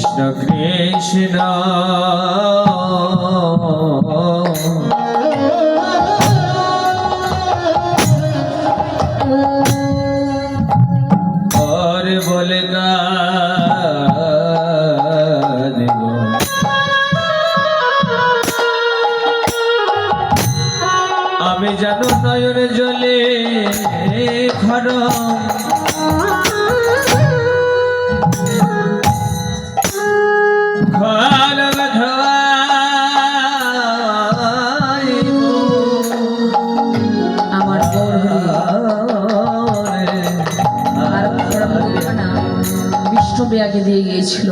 কৃষ্ণ কৃষ্ণ और बोले गा আমি জানো নয়ন জলে ঘর আমার বিষ্ণুপ্রিয়াকে দিয়ে গিয়েছিল,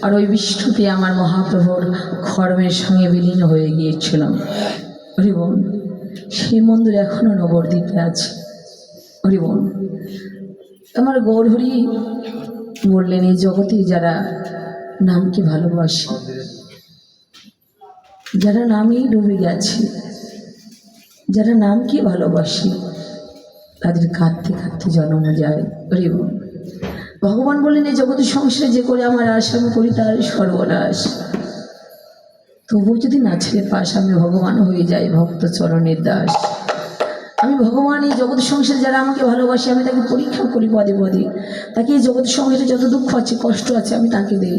আর ওই বিষ্ণুপ্রিয়া আমার মহাপ্রভুর খর্মের সঙ্গে বিলীন হয়ে গিয়েছিলাম। হরিবল, সেই মন্দির এখনো নবদ্বীপে আছে। হরিবল, আমার গৌরহরি বললেন এই জগতে যারা নামকে ভালোবাসে, যারা নামেই ডুবে গেছে, যারা নামকে ভালোবাসে, তাদের কাঁদতে কাঁদতে জন্ম যায়। হরিবল, ভগবান বললেন এই জগতের সংসারে যে করে আমার আশ আমি করি তার সর্বনাশ। তবুও যদি না ছেড়ে পাশ আমি ভগবান হয়ে যাই ভক্ত চরণের দাস। আমি ভগবান এই জগৎ সংসারে যারা আমাকে ভালোবাসে আমি তাকে পরীক্ষা করি পদে পদে, তাকে এই জগৎ সংসারে যত দুঃখ আছে কষ্ট আছে আমি তাকে দিই।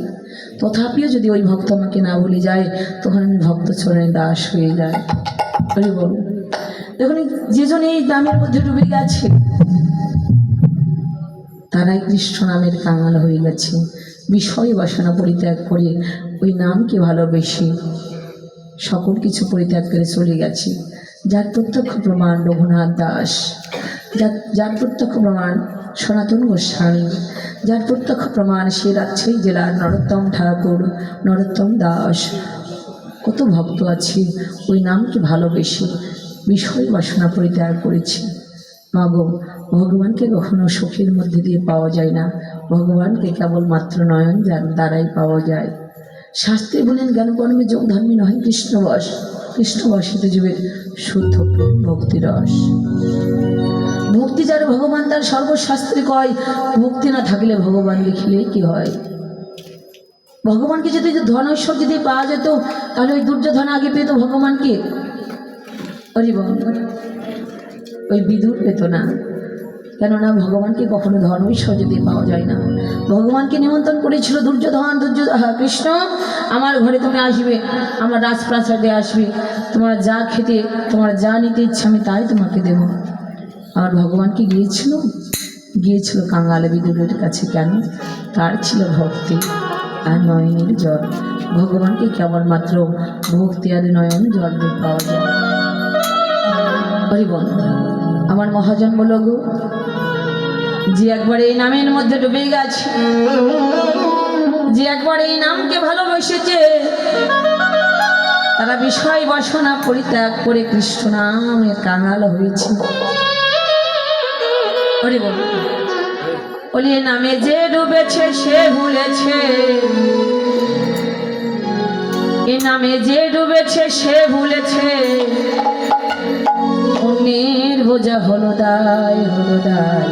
তথাপিও যদি ওই ভক্ত আমাকে না ভুলে যায় তখন আমি ভক্ত চরণের দাস হয়ে যাই। হরিবল, দেখুন যেজন এই নামের মধ্যে ডুবে গেছে তারাই কৃষ্ণ নামের কাঙাল হয়ে গেছে। বিষয় বাসনা পরিত্যাগ করে ওই নামকে ভালোবেসে সকল কিছু পরিত্যাগ করে চলে গেছে। যার প্রত্যক্ষ প্রমাণ রঘুনাথ দাস, যার প্রত্যক্ষ প্রমাণ সনাতন গোস্বামী, যার প্রত্যক্ষ প্রমাণ সে রাজশাহী জেলার নরোত্তম ঠাকুর, নরোত্তম দাস। কত ভক্ত আছে ওই নামকে ভালোবেসে বিষয় বাসনা পরিত্যাগ করেছে। মাগো, ভগবানকে কখনো সুখের মধ্যে দিয়ে পাওয়া যায় না, ভগবানকে কেবলমাত্র নয়ন যার দ্বারাই পাওয়া যায়। শাস্ত্রে বলেন জ্ঞানকর্মে যোগ ধর্মী নয় কৃষ্ণবশ, কৃষ্ণবশিত জীবের শুদ্ধ প্রেম ভক্তিরস। ভক্তি যার ভগবান তার সর্বশাস্ত্রে কয়, ভক্তি না থাকলে ভগবান দেখিলে কি হয়। ভগবানকে যদি ধন ঐশ্বর যদি পাওয়া যেত তাহলে ওই দুর্যোধন আগে পেত ভগবানকে। হরিবল, ওই বিদুর পেত না, কেননা ভগবানকে কখনো ধন ঐশ্বর্য দিয়ে পাওয়া যায় না। ভগবানকে নিমন্ত্রণ করেছিল দুর্যোধন, কৃষ্ণ আমার ঘরে তুমি আসবে, আমার রাজপ্রাসাদে আসবে, তোমার যা খেতে তোমার যা নিতে ইচ্ছা আমি তাই তোমাকে দেব। আমার ভগবানকে গিয়েছিল কাঙাল বিদুরের কাছে। কেন? তার ছিল ভক্তি আর নয়নের জল। ভগবানকে কেবলমাত্র ভক্তি আর নয়ন জল দিয়ে পাওয়া যায়। হরিবল, আমার মহাজন বলো গো, যে একবার এই নামের মধ্যে ডুবে গেছে, যে একবার এই নামকে ভালোবেসেছে, তারা বিষয় বাসনা পরিত্যাগ করে কৃষ্ণ নামে কাঙাল হয়েছে। হরিবল, বলি এ নামে যে ডুবেছে সে ভুলেছে, এ নামে যে ডুবেছে সে ভুলেছে, পুণ্যের বোঝা হলো দায়, হলো দায়।